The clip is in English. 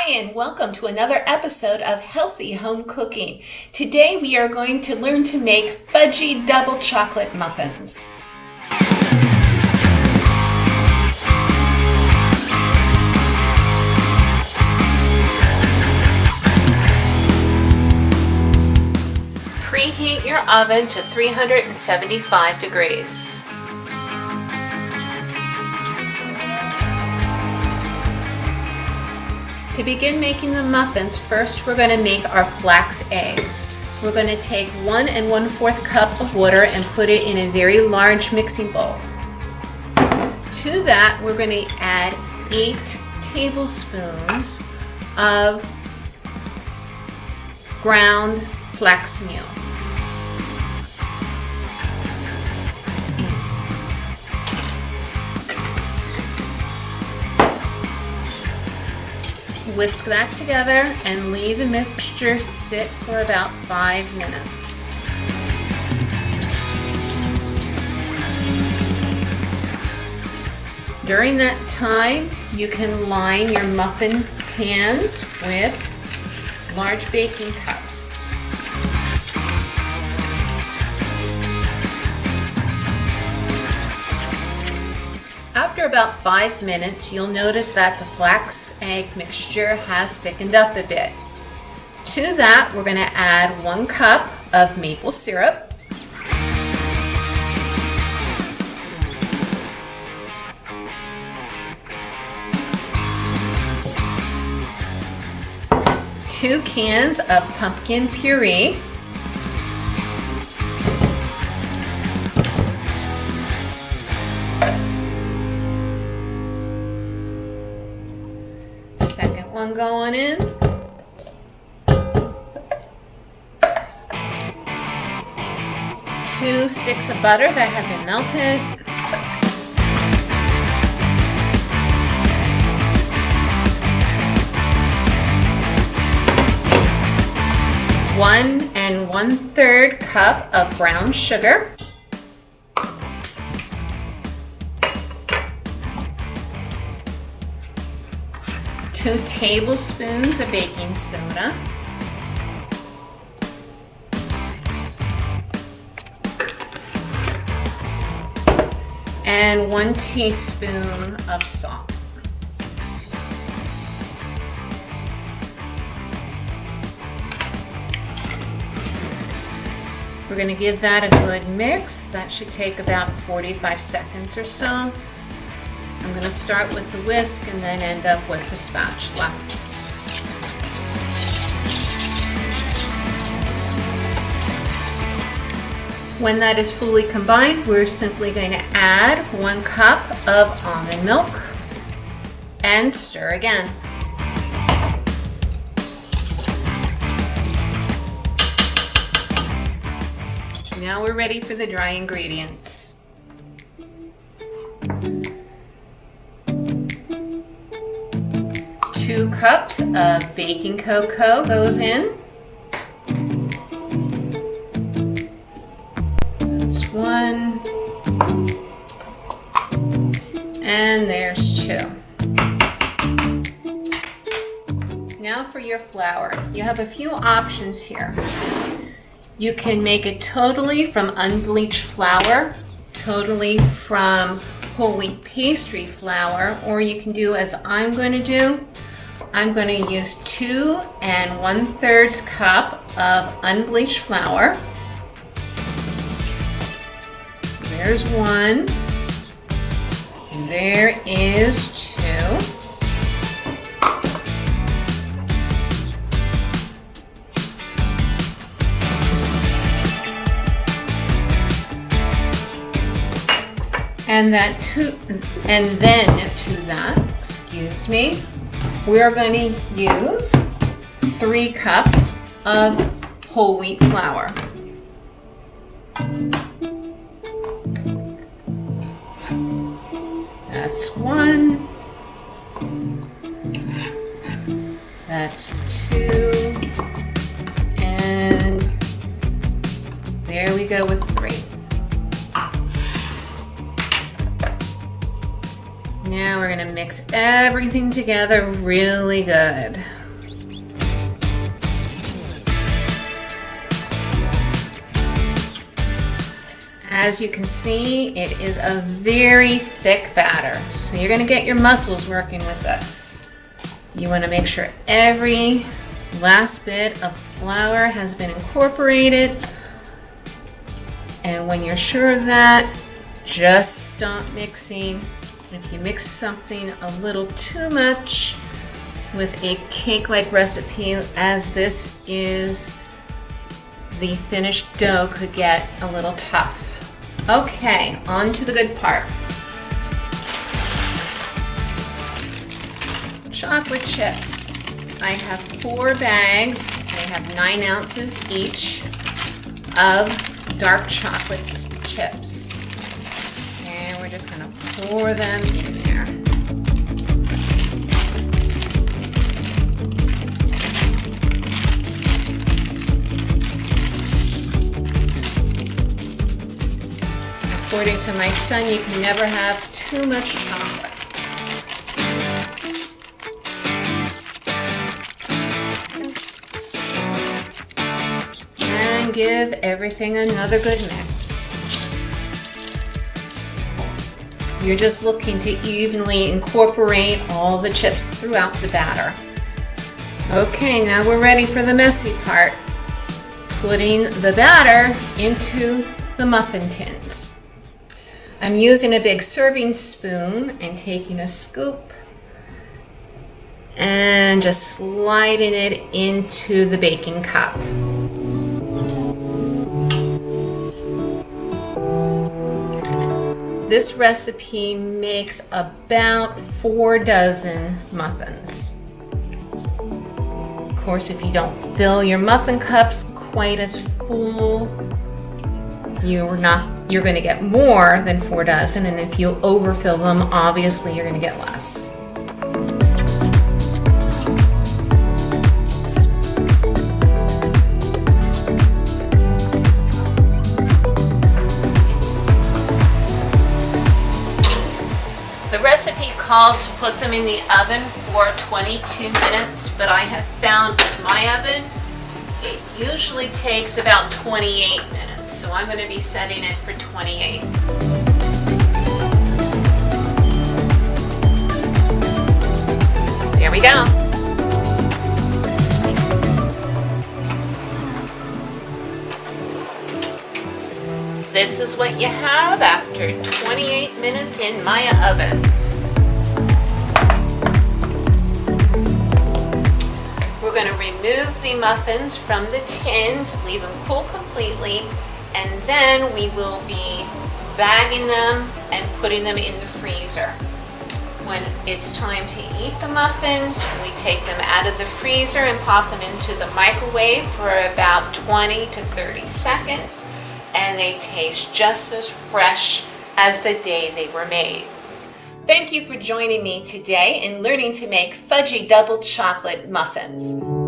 Hi, and welcome to another episode of Healthy Home Cooking. Today we are going to learn to make Fudgy Double Chocolate Muffins. Preheat your oven to 375 degrees. To begin making the muffins, first we're going to make our flax eggs. We're going to take 1 1/4 cup of water and put it in a very large mixing bowl. To that, we're going to add 8 tablespoons of ground flax meal. Whisk that together and leave the mixture sit for about 5 minutes. During that time, you can line your muffin pans with large baking cups. After about 5 minutes, you'll notice that the flax egg mixture has thickened up a bit. To that, we're going to add 1 cup of maple syrup, two cans of pumpkin puree, second one going in, 2 sticks of butter that have been melted, 1 1/3 cup of brown sugar, 2 tablespoons of baking soda, and 1 teaspoon of salt. We're going to give that a good mix. That should take about 45 seconds or so. I'm going to start with the whisk and then end up with the spatula. When that is fully combined, we're simply going to add 1 cup of almond milk and stir again. Now we're ready for the dry ingredients. 2 cups of baking cocoa goes in. That's 1. And there's 2. Now for your flour. You have a few options here. You can make it totally from unbleached flour, totally from whole wheat pastry flour, or you can do as I'm going to do. I'm going to use 2 1/3 cup of unbleached flour. There's 1. There is 2. And then to that, excuse me, we are going to use 3 cups of whole wheat flour. That's 1. That's 2. And there we go with 3. Now we're going to mix everything together really good. As you can see, it is a very thick batter. So you're gonna get your muscles working with this. You wanna make sure every last bit of flour has been incorporated. And when you're sure of that, just stop mixing. If you mix something a little too much with a cake-like recipe, as this is, the finished dough could get a little tough. Okay, on to the good part. Chocolate chips. I have 4 bags. They have 9 ounces each of dark chocolate chips. And we're just gonna pour them in there. According to my son, you can never have too much chocolate. And give everything another good mix. You're just looking to evenly incorporate all the chips throughout the batter. Okay, now we're ready for the messy part. Putting the batter into the muffin tins. I'm using a big serving spoon and taking a scoop and just sliding it into the baking cup. This recipe makes about 4 dozen muffins. Of course, if you don't fill your muffin cups quite as full, you're going to get more than 4 dozen, and if you overfill them, obviously you're going to get less. The recipe calls to put them in the oven for 22 minutes, but I have found with my oven, it usually takes about 28 minutes. So I'm going to be setting it for 28. There we go. This is what you have after 28 minutes in my oven. We're going to remove the muffins from the tins, leave them cool completely, and then we will be bagging them and putting them in the freezer. When it's time to eat the muffins, we take them out of the freezer and pop them into the microwave for about 20 to 30 seconds, and they taste just as fresh as the day they were made. Thank you for joining me today in learning to make Fudgy Double Chocolate Muffins.